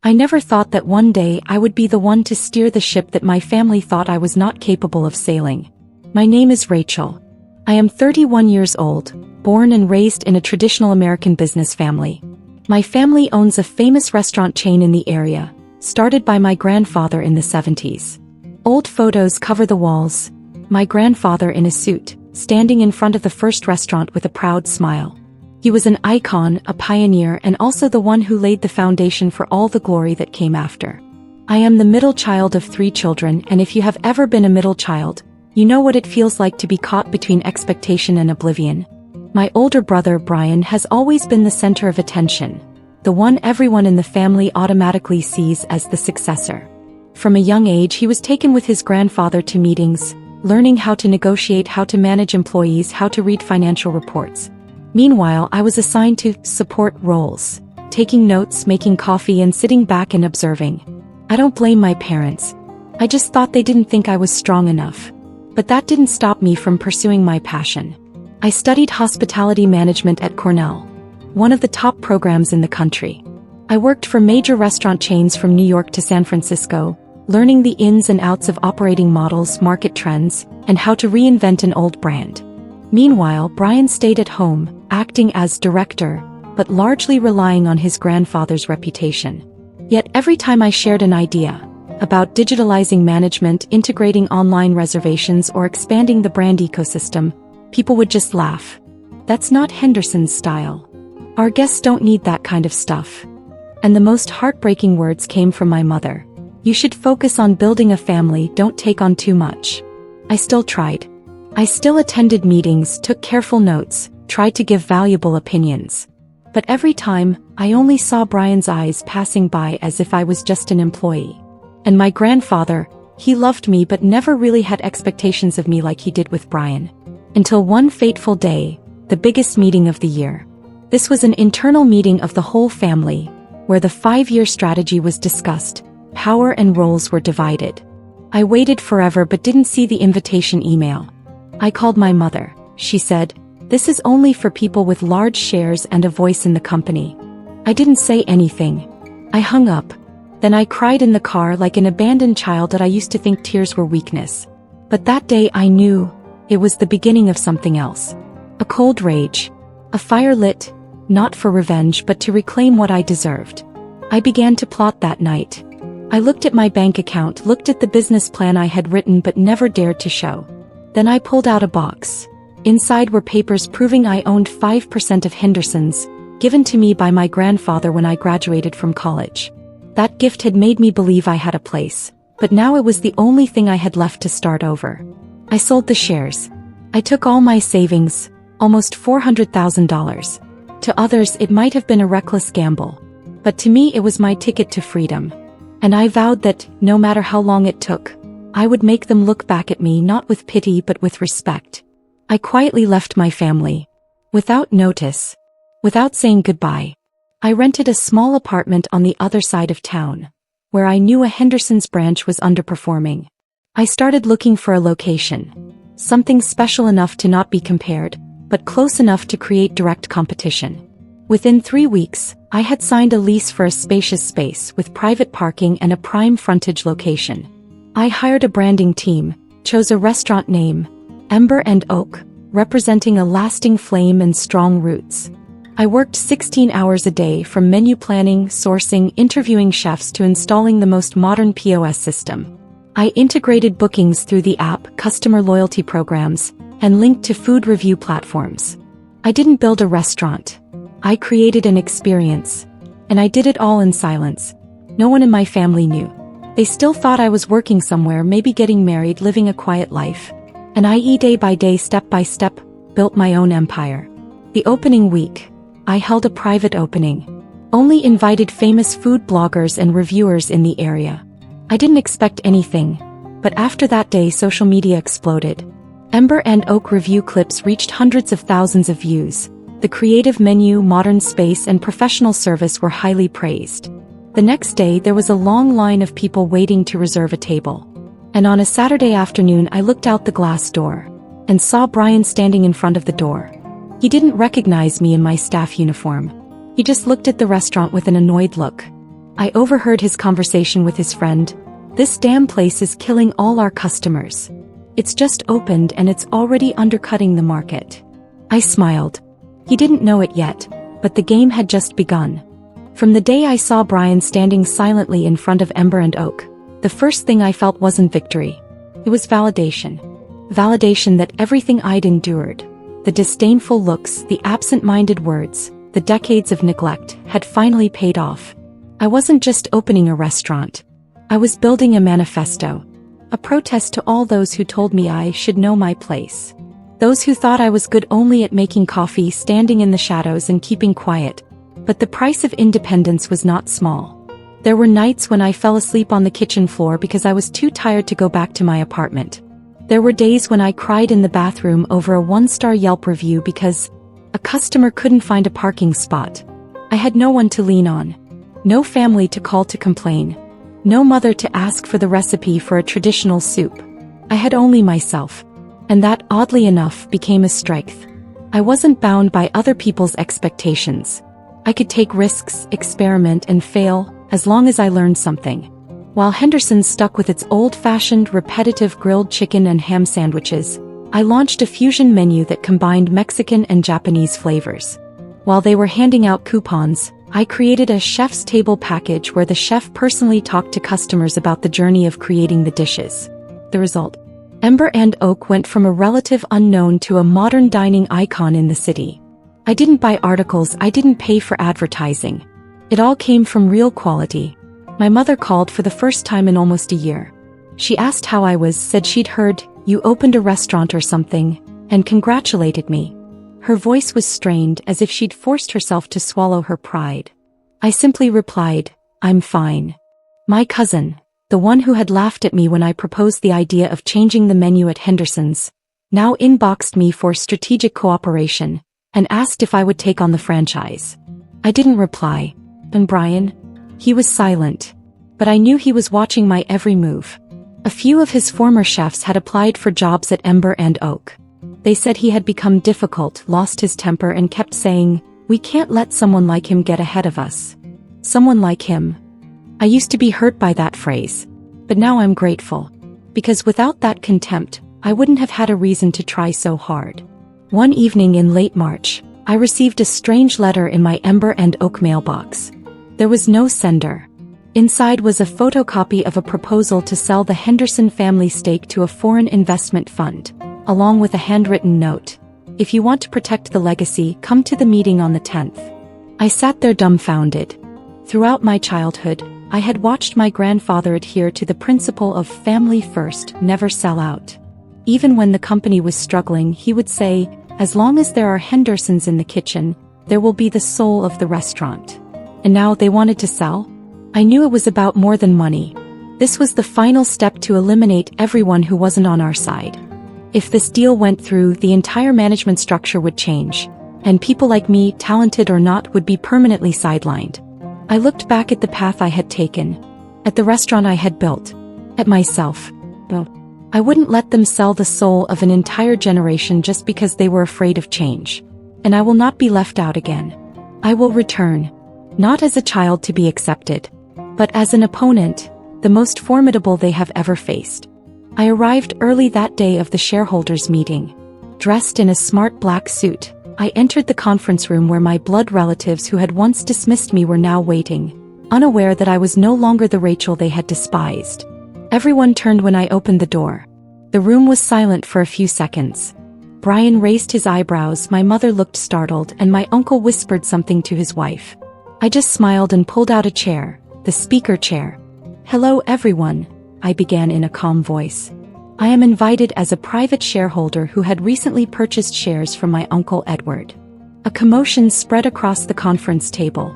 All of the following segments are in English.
I never thought that one day I would be the one to steer the ship that my family thought I was not capable of sailing. My name is Rachel. I am 31 years old, born and raised in a traditional American business family. My family owns a famous restaurant chain in the area, started by my grandfather in the 70s. Old photos cover the walls. My grandfather in a suit, standing in front of the first restaurant with a proud smile. He was an icon, a pioneer, and also the one who laid the foundation for all the glory that came after. I am the middle child of 3 children, and if you have ever been a middle child, you know what it feels like to be caught between expectation and oblivion. My older brother Brian has always been the center of attention, the one everyone in the family automatically sees as the successor. From a young age he was taken with his grandfather to meetings, learning how to negotiate, how to manage employees, how to read financial reports. Meanwhile, I was assigned to support roles, taking notes, making coffee, and sitting back and observing. I don't blame my parents. I just thought they didn't think I was strong enough. But that didn't stop me from pursuing my passion. I studied hospitality management at Cornell, one of the top programs in the country. I worked for major restaurant chains from New York to San Francisco, learning the ins and outs of operating models, market trends, and how to reinvent an old brand. Meanwhile, Brian stayed at home, acting as director, but largely relying on his grandfather's reputation. Yet every time I shared an idea about digitalizing management, integrating online reservations, or expanding the brand ecosystem, people would just laugh. That's not Henderson's style. Our guests don't need that kind of stuff. And the most heartbreaking words came from my mother. You should focus on building a family, don't take on too much. I still tried. I still attended meetings, took careful notes, tried to give valuable opinions. But every time, I only saw Brian's eyes passing by as if I was just an employee. And my grandfather, he loved me but never really had expectations of me like he did with Brian. Until one fateful day, the biggest meeting of the year. This was an internal meeting of the whole family, where the 5-year strategy was discussed, power and roles were divided. I waited forever but didn't see the invitation email. I called my mother. She said, "This is only for people with large shares and a voice in the company." I didn't say anything. I hung up. Then I cried in the car like an abandoned child that I used to think tears were weakness. But that day I knew it was the beginning of something else. A cold rage. A fire lit, not for revenge but to reclaim what I deserved. I began to plot that night. I looked at my bank account, looked at the business plan I had written but never dared to show. Then I pulled out a box. Inside were papers proving I owned 5% of Henderson's, given to me by my grandfather when I graduated from college. That gift had made me believe I had a place, but now it was the only thing I had left to start over. I sold the shares. I took all my savings, almost $400,000. To others it might have been a reckless gamble, but to me it was my ticket to freedom. And I vowed that, no matter how long it took, I would make them look back at me not with pity but with respect. I quietly left my family. Without notice. Without saying goodbye. I rented a small apartment on the other side of town, where I knew a Henderson's branch was underperforming. I started looking for a location. Something special enough to not be compared, but close enough to create direct competition. Within 3 weeks, I had signed a lease for a spacious space with private parking and a prime frontage location. I hired a branding team, chose a restaurant name, Ember and Oak, representing a lasting flame and strong roots. I worked 16 hours a day from menu planning, sourcing, interviewing chefs to installing the most modern POS system. I integrated bookings through the app, customer loyalty programs, and linked to food review platforms. I didn't build a restaurant. I created an experience. And I did it all in silence. No one in my family knew. They still thought I was working somewhere, maybe getting married, living a quiet life. And I, day by day, step by step, built my own empire. The opening week, I held a private opening. Only invited famous food bloggers and reviewers in the area. I didn't expect anything, but after that day social media exploded. Ember and Oak review clips reached hundreds of thousands of views. The creative menu, modern space, and professional service were highly praised. The next day there was a long line of people waiting to reserve a table. And on a Saturday afternoon I looked out the glass door and saw Brian standing in front of the door. He didn't recognize me in my staff uniform. He just looked at the restaurant with an annoyed look. I overheard his conversation with his friend. "This damn place is killing all our customers. It's just opened and it's already undercutting the market." I smiled. He didn't know it yet, but the game had just begun. From the day I saw Brian standing silently in front of Ember and Oak, the first thing I felt wasn't victory. It was validation. Validation that everything I'd endured, the disdainful looks, the absent-minded words, the decades of neglect, had finally paid off. I wasn't just opening a restaurant. I was building a manifesto. A protest to all those who told me I should know my place. Those who thought I was good only at making coffee, standing in the shadows and keeping quiet. But the price of independence was not small. There were nights when I fell asleep on the kitchen floor because I was too tired to go back to my apartment. There were days when I cried in the bathroom over a 1-star Yelp review because a customer couldn't find a parking spot. I had no one to lean on. No family to call to complain. No mother to ask for the recipe for a traditional soup. I had only myself. And that, oddly enough, became a strength. I wasn't bound by other people's expectations. I could take risks, experiment, and fail, as long as I learned something. While Henderson's stuck with its old-fashioned, repetitive grilled chicken and ham sandwiches, I launched a fusion menu that combined Mexican and Japanese flavors. While they were handing out coupons, I created a chef's table package where the chef personally talked to customers about the journey of creating the dishes. The result? Ember and Oak went from a relative unknown to a modern dining icon in the city. I didn't buy articles, I didn't pay for advertising. It all came from real quality. My mother called for the first time in almost a year. She asked how I was, said she'd heard, "You opened a restaurant or something," and congratulated me. Her voice was strained, as if she'd forced herself to swallow her pride. I simply replied, "I'm fine." My cousin, the one who had laughed at me when I proposed the idea of changing the menu at Henderson's, now inboxed me for strategic cooperation, and asked if I would take on the franchise. I didn't reply. And Brian? He was silent. But I knew he was watching my every move. A few of his former chefs had applied for jobs at Ember and Oak. They said he had become difficult, lost his temper, and kept saying, "We can't let someone like him get ahead of us." Someone like him. I used to be hurt by that phrase. But now I'm grateful. Because without that contempt, I wouldn't have had a reason to try so hard. One evening in late March, I received a strange letter in my Ember and Oak mailbox. There was no sender. Inside was a photocopy of a proposal to sell the Henderson family stake to a foreign investment fund, along with a handwritten note. "If you want to protect the legacy, come to the meeting on the 10th. I sat there dumbfounded. Throughout my childhood, I had watched my grandfather adhere to the principle of family first, never sell out. Even when the company was struggling, he would say, "As long as there are Hendersons in the kitchen, there will be the soul of the restaurant." And now they wanted to sell? I knew it was about more than money. This was the final step to eliminate everyone who wasn't on our side. If this deal went through, the entire management structure would change, and people like me, talented or not, would be permanently sidelined. I looked back at the path I had taken, at the restaurant I had built, at myself. No, I wouldn't let them sell the soul of an entire generation just because they were afraid of change. And I will not be left out again. I will return. Not as a child to be accepted, but as an opponent, the most formidable they have ever faced. I arrived early that day of the shareholders' meeting. Dressed in a smart black suit, I entered the conference room where my blood relatives who had once dismissed me were now waiting, unaware that I was no longer the Rachel they had despised. Everyone turned when I opened the door. The room was silent for a few seconds. Brian raised his eyebrows, my mother looked startled, and my uncle whispered something to his wife. I just smiled and pulled out a chair, the speaker chair. "Hello everyone," I began in a calm voice. "I am invited as a private shareholder who had recently purchased shares from my Uncle Edward." A commotion spread across the conference table.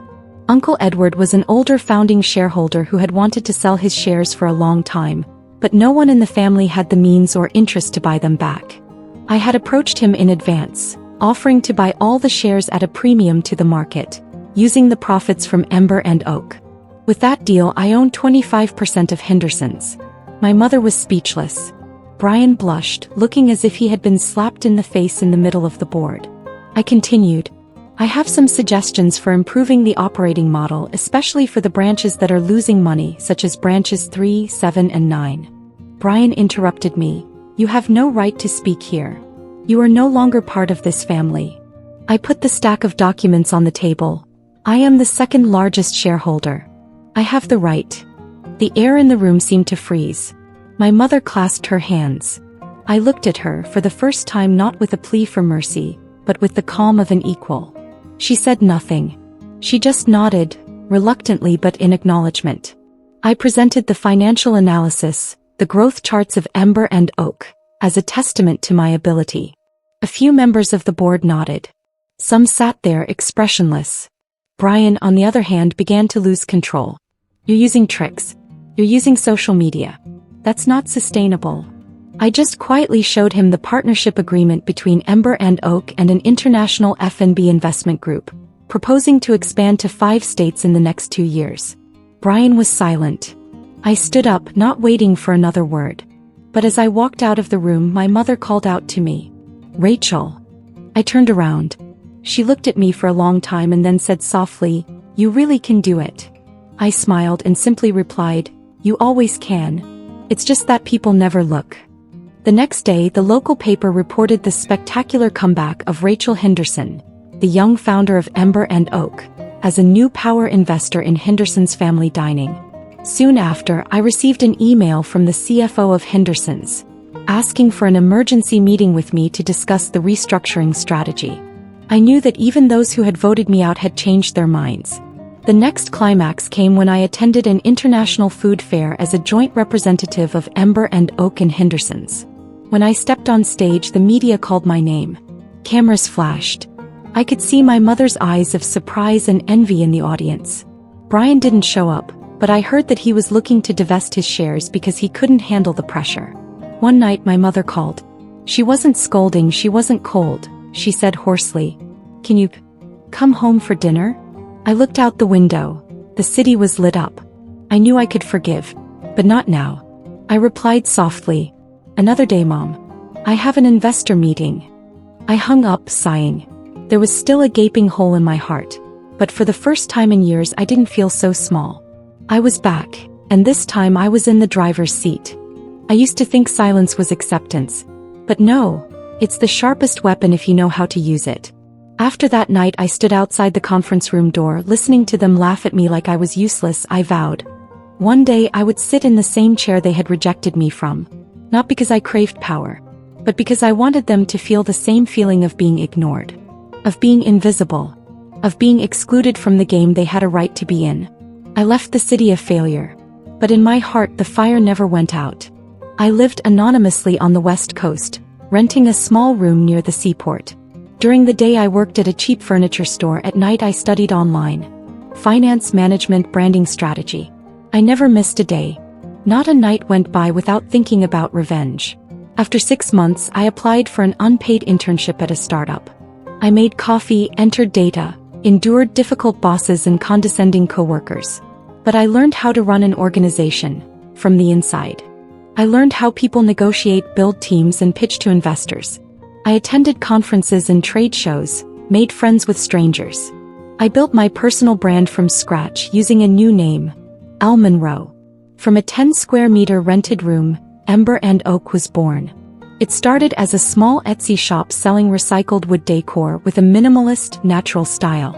Uncle Edward was an older founding shareholder who had wanted to sell his shares for a long time, but no one in the family had the means or interest to buy them back. I had approached him in advance, offering to buy all the shares at a premium to the market, using the profits from Ember and Oak. With that deal, I owned 25% of Henderson's. My mother was speechless. Brian blushed, looking as if he had been slapped in the face in the middle of the board. I continued, I have some suggestions for improving the operating model, especially for the branches that are losing money, such as branches 3, 7, and 9. Brian interrupted me. You have no right to speak here. You are no longer part of this family. I put the stack of documents on the table. I am the second largest shareholder. I have the right. The air in the room seemed to freeze. My mother clasped her hands. I looked at her for the first time, not with a plea for mercy, but with the calm of an equal. She said nothing. She just nodded, reluctantly but in acknowledgement. I presented the financial analysis, the growth charts of Ember and Oak, as a testament to my ability. A few members of the board nodded. Some sat there expressionless. Brian, on the other hand, began to lose control. You're using tricks. You're using social media. That's not sustainable. I just quietly showed him the partnership agreement between Ember and Oak and an international F&B investment group, proposing to expand to 5 states in the next 2 years. Brian was silent. I stood up, not waiting for another word. But as I walked out of the room, my mother called out to me, "Rachel." I turned around. She looked at me for a long time and then said softly, "You really can do it." I smiled and simply replied, "You always can. It's just that people never look." The next day, the local paper reported the spectacular comeback of Rachel Henderson, the young founder of Ember and Oak, as a new power investor in Henderson's Family Dining. Soon after, I received an email from the CFO of Henderson's, asking for an emergency meeting with me to discuss the restructuring strategy. I knew that even those who had voted me out had changed their minds. The next climax came when I attended an international food fair as a joint representative of Ember and Oak and Henderson's. When I stepped on stage, the media called my name. Cameras flashed. I could see my mother's eyes of surprise and envy in the audience. Brian didn't show up, but I heard that he was looking to divest his shares because he couldn't handle the pressure. One night my mother called. She wasn't scolding, she wasn't cold. She said hoarsely, "Can you come home for dinner?" I looked out the window. The city was lit up. I knew I could forgive, but not now. I replied softly, "Another day, Mom. I have an investor meeting." I hung up, sighing. There was still a gaping hole in my heart, but for the first time in years I didn't feel so small. I was back, and this time I was in the driver's seat. I used to think silence was acceptance. But no, it's the sharpest weapon if you know how to use it. After that night I stood outside the conference room door, listening to them laugh at me like I was useless. I vowed. One day I would sit in the same chair they had rejected me from. Not because I craved power, but because I wanted them to feel the same feeling of being ignored, of being invisible, of being excluded from the game they had a right to be in. I left the city a failure, but in my heart the fire never went out. I lived anonymously on the West Coast, renting a small room near the seaport. During the day I worked at a cheap furniture store. At night I studied online. Finance, management, branding, strategy. I never missed a day. Not a night went by without thinking about revenge. After 6 months, I applied for an unpaid internship at a startup. I made coffee, entered data, endured difficult bosses and condescending coworkers. But I learned how to run an organization, from the inside. I learned how people negotiate, build teams, and pitch to investors. I attended conferences and trade shows, made friends with strangers. I built my personal brand from scratch using a new name, Al Monroe. From a 10-square-meter rented room, Ember and Oak was born. It started as a small Etsy shop selling recycled wood decor with a minimalist, natural style.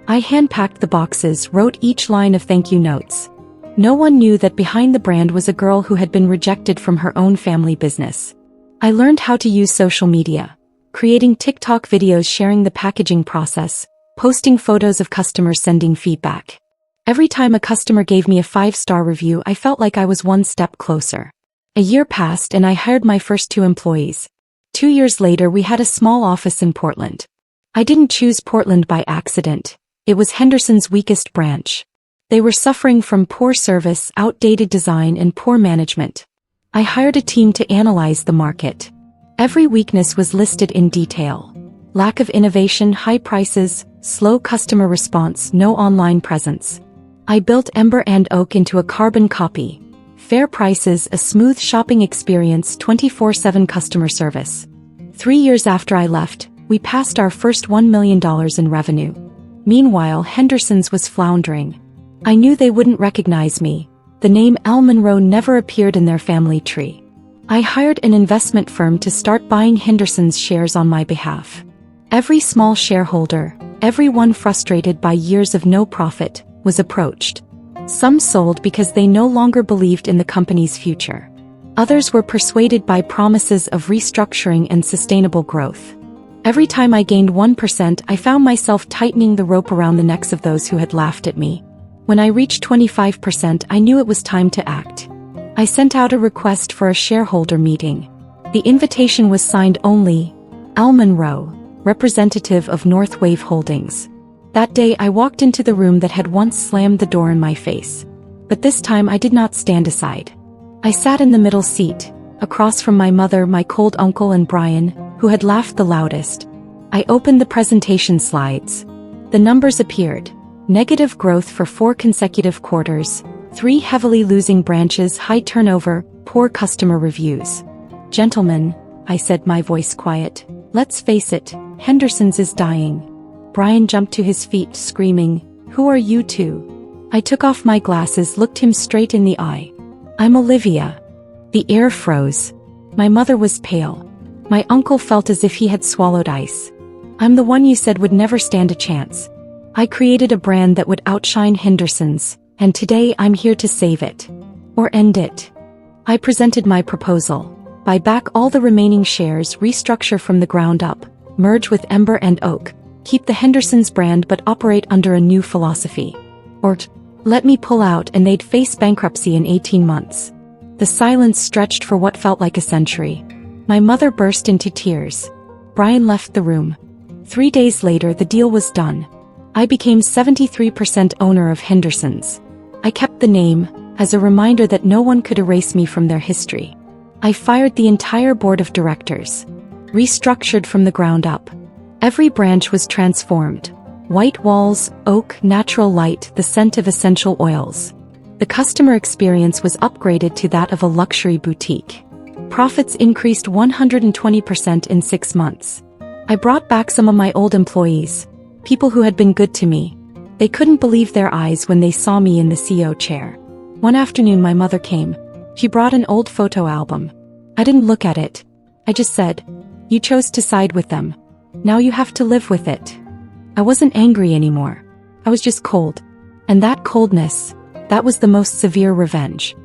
I hand-packed the boxes, wrote each line of thank you notes. No one knew that behind the brand was a girl who had been rejected from her own family business. I learned how to use social media, creating TikTok videos sharing the packaging process, posting photos of customers, sending feedback. Every time a customer gave me a 5-star review, I felt like I was one step closer. A year passed and I hired my first 2 employees. 2 years later we had a small office in Portland. I didn't choose Portland by accident. It was Henderson's weakest branch. They were suffering from poor service, outdated design, and poor management. I hired a team to analyze the market. Every weakness was listed in detail. Lack of innovation, high prices, slow customer response, no online presence. I built Ember and Oak into a carbon copy. Fair prices, a smooth shopping experience, 24/7 customer service. 3 years after I left, We passed our first $1 million in revenue. Meanwhile, Henderson's was floundering. I knew they wouldn't recognize me. The name Al Monroe never appeared in their family tree. I hired an investment firm to start buying Henderson's shares on my behalf. Every small shareholder, everyone frustrated by years of no profit, was approached. Some sold because they no longer believed in the company's future. Others were persuaded by promises of restructuring and sustainable growth. Every time I gained 1%, I found myself tightening the rope around the necks of those who had laughed at me. When I reached 25%, I knew it was time to act. I sent out a request for a shareholder meeting. The invitation was signed only, Al Monroe, representative of North Wave Holdings. That day I walked into the room that had once slammed the door in my face. But this time I did not stand aside. I sat in the middle seat, across from my mother, my cold uncle, and Brian, who had laughed the loudest. I opened the presentation slides. The numbers appeared. Negative growth for 4 consecutive quarters, 3 heavily losing branches, high turnover, poor customer reviews. Gentlemen, I said, my voice quiet, let's face it, Henderson's is dying. Brian jumped to his feet, screaming, "Who are you two?" I took off my glasses, looked him straight in the eye. "I'm Olivia." The air froze. My mother was pale. My uncle felt as if he had swallowed ice. "I'm the one you said would never stand a chance. I created a brand that would outshine Henderson's, and today I'm here to save it. Or end it." I presented my proposal. Buy back all the remaining shares, restructure from the ground up, merge with Ember and Oak, keep the Henderson's brand but operate under a new philosophy. Or let me pull out and they'd face bankruptcy in 18 months. The silence stretched for what felt like a century. My mother burst into tears. Brian left the room. 3 days later, the deal was done. I became 73% owner of Henderson's. I kept the name, as a reminder that no one could erase me from their history. I fired the entire board of directors. Restructured from the ground up. Every branch was transformed. White walls, oak, natural light, the scent of essential oils. The customer experience was upgraded to that of a luxury boutique. Profits increased 120% in 6 months. I brought back some of my old employees. People who had been good to me. They couldn't believe their eyes when they saw me in the CEO chair. One afternoon my mother came. She brought an old photo album. I didn't look at it. I just said, "You chose to side with them. Now you have to live with it." I wasn't angry anymore. I was just cold. And that coldness, that was the most severe revenge.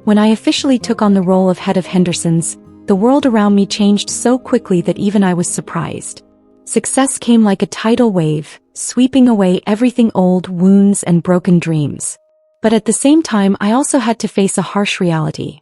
When I officially took on the role of head of Henderson's, the world around me changed so quickly that even I was surprised. Success came like a tidal wave, sweeping away everything old, wounds and broken dreams. But at the same time, I also had to face a harsh reality.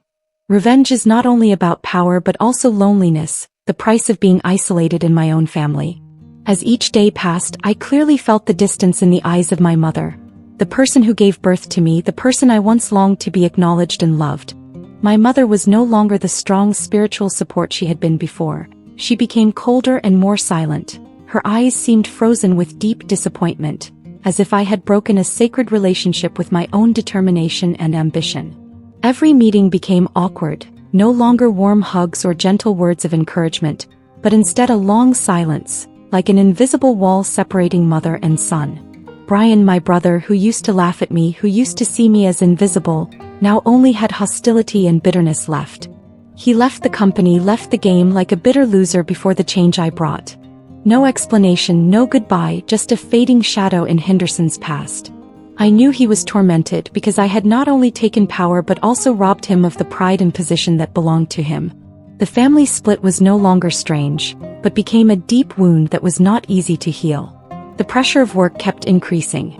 Revenge is not only about power but also loneliness, the price of being isolated in my own family. As each day passed, I clearly felt the distance in the eyes of my mother. The person who gave birth to me, the person I once longed to be acknowledged and loved. My mother was no longer the strong spiritual support she had been before. She became colder and more silent. Her eyes seemed frozen with deep disappointment, as if I had broken a sacred relationship with my own determination and ambition. Every meeting became awkward, no longer warm hugs or gentle words of encouragement, but instead a long silence, like an invisible wall separating mother and son. Brian, my brother, who used to laugh at me, who used to see me as invisible, now only had hostility and bitterness left. He left the company, left the game like a bitter loser before the change I brought. No explanation, no goodbye, just a fading shadow in Henderson's past. I knew he was tormented because I had not only taken power but also robbed him of the pride and position that belonged to him. The family split was no longer strange, but became a deep wound that was not easy to heal. The pressure of work kept increasing.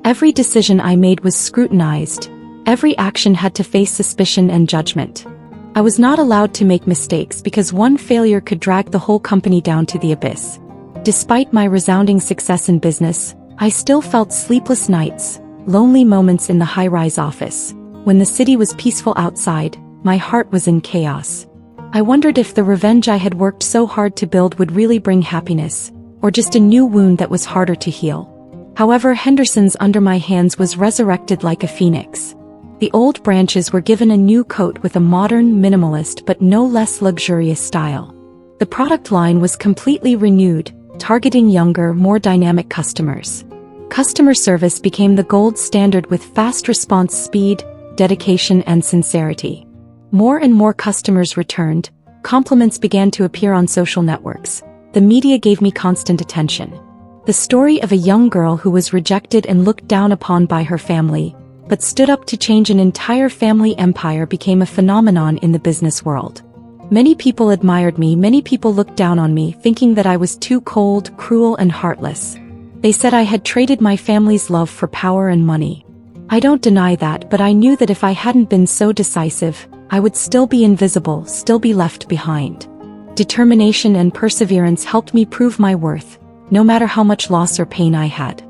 Every decision I made was scrutinized. Every action had to face suspicion and judgment. I was not allowed to make mistakes because one failure could drag the whole company down to the abyss. Despite my resounding success in business, I still felt sleepless nights, lonely moments in the high-rise office. When the city was peaceful outside, my heart was in chaos. I wondered if the revenge I had worked so hard to build would really bring happiness, or just a new wound that was harder to heal. However, Henderson's under my hands was resurrected like a phoenix. The old branches were given a new coat with a modern, minimalist but no less luxurious style. The product line was completely renewed, targeting younger, more dynamic customers. Customer service became the gold standard with fast response speed, dedication, and sincerity. More and more customers returned, compliments began to appear on social networks. The media gave me constant attention. The story of a young girl who was rejected and looked down upon by her family, but stood up to change an entire family empire became a phenomenon in the business world. Many people admired me, many people looked down on me, thinking that I was too cold, cruel, and heartless. They said I had traded my family's love for power and money. I don't deny that, but I knew that if I hadn't been so decisive, I would still be invisible, still be left behind. Determination and perseverance helped me prove my worth, no matter how much loss or pain I had.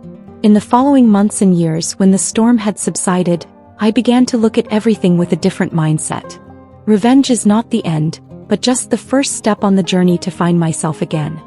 In the following months and years, when the storm had subsided, I began to look at everything with a different mindset. Revenge is not the end, but just the first step on the journey to find myself again.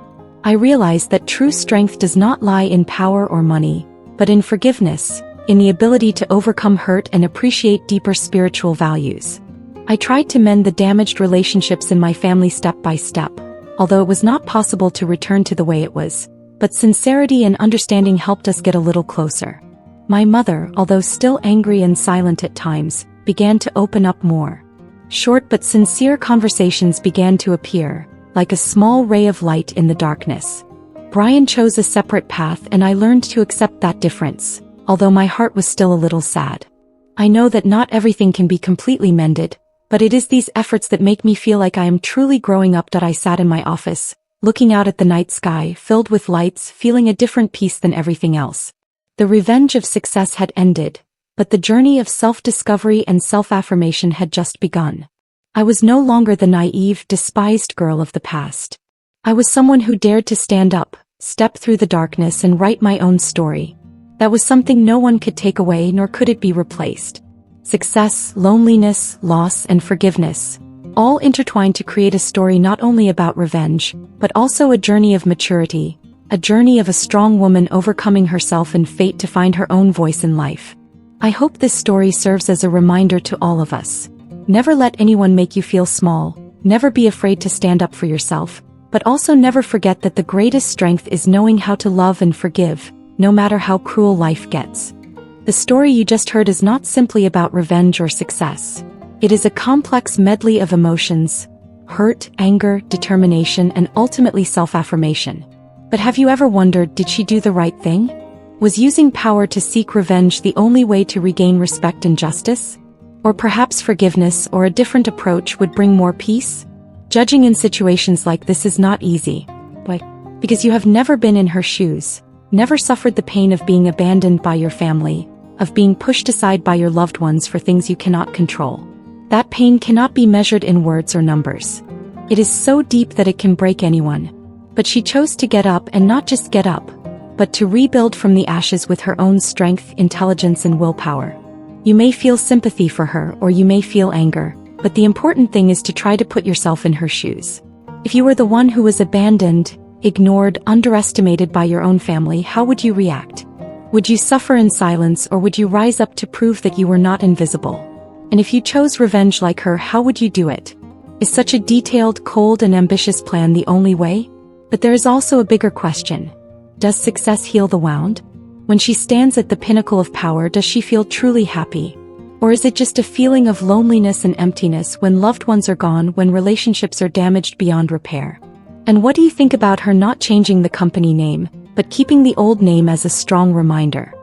I realized that true strength does not lie in power or money, but in forgiveness, in the ability to overcome hurt and appreciate deeper spiritual values. I tried to mend the damaged relationships in my family step by step, although it was not possible to return to the way it was, but sincerity and understanding helped us get a little closer. My mother, although still angry and silent at times, began to open up more. Short but sincere conversations began to appear, like a small ray of light in the darkness. Brian chose a separate path and I learned to accept that difference, although my heart was still a little sad. I know that not everything can be completely mended, but it is these efforts that make me feel like I am truly growing up. I sat in my office, looking out at the night sky filled with lights, feeling a different peace than everything else. The revenge of success had ended, but the journey of self-discovery and self-affirmation had just begun. I was no longer the naive, despised girl of the past. I was someone who dared to stand up, step through the darkness and write my own story. That was something no one could take away, nor could it be replaced. Success, loneliness, loss, and forgiveness, all intertwined to create a story not only about revenge, but also a journey of maturity, a journey of a strong woman overcoming herself and fate to find her own voice in life. I hope this story serves as a reminder to all of us. Never let anyone make you feel small, never be afraid to stand up for yourself, but also never forget that the greatest strength is knowing how to love and forgive, no matter how cruel life gets. The story you just heard is not simply about revenge or success. It is a complex medley of emotions: hurt, anger, determination, and ultimately self-affirmation. But have you ever wondered, did she do the right thing? Was using power to seek revenge the only way to regain respect and justice? Or perhaps forgiveness or a different approach would bring more peace? Judging in situations like this is not easy. Why? Because you have never been in her shoes, never suffered the pain of being abandoned by your family, of being pushed aside by your loved ones for things you cannot control. That pain cannot be measured in words or numbers. It is so deep that it can break anyone. But she chose to get up, and not just get up, but to rebuild from the ashes with her own strength, intelligence, and willpower. You may feel sympathy for her, or you may feel anger, but the important thing is to try to put yourself in her shoes. If you were the one who was abandoned, ignored, underestimated by your own family, how would you react? Would you suffer in silence, or would you rise up to prove that you were not invisible? And if you chose revenge like her, how would you do it? Is such a detailed, cold, and ambitious plan the only way? But there is also a bigger question. Does success heal the wound? When she stands at the pinnacle of power, does she feel truly happy? Or is it just a feeling of loneliness and emptiness when loved ones are gone, when relationships are damaged beyond repair? And what do you think about her not changing the company name, but keeping the old name as a strong reminder?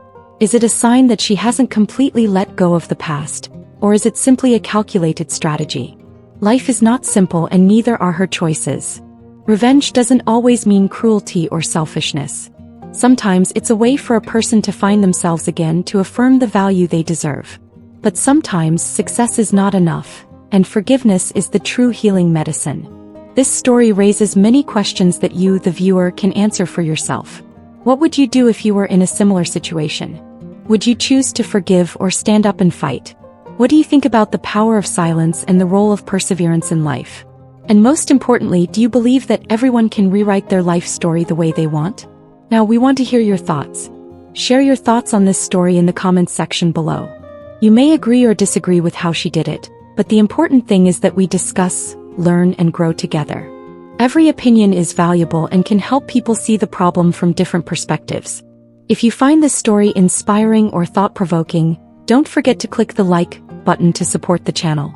Is it a sign that she hasn't completely let go of the past, or is it simply a calculated strategy? Life is not simple, and neither are her choices. Revenge doesn't always mean cruelty or selfishness. Sometimes it's a way for a person to find themselves again, to affirm the value they deserve. But sometimes success is not enough, and forgiveness is the true healing medicine. This story raises many questions that you, the viewer, can answer for yourself. What would you do if you were in a similar situation? Would you choose to forgive or stand up and fight? What do you think about the power of silence and the role of perseverance in life? And most importantly, do you believe that everyone can rewrite their life story the way they want? Now, we want to hear your thoughts. Share your thoughts on this story in the comments section below. You may agree or disagree with how she did it, but the important thing is that we discuss, learn, and grow together. Every opinion is valuable and can help people see the problem from different perspectives. If you find this story inspiring or thought-provoking, don't forget to click the like button to support the channel.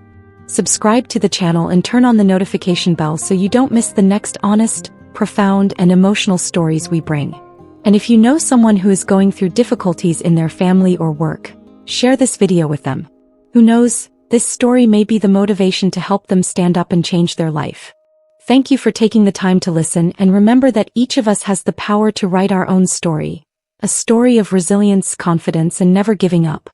Subscribe to the channel and turn on the notification bell so you don't miss the next honest, profound, and emotional stories we bring. And if you know someone who is going through difficulties in their family or work, share this video with them. Who knows, this story may be the motivation to help them stand up and change their life. Thank you for taking the time to listen, and remember that each of us has the power to write our own story. A story of resilience, confidence, and never giving up.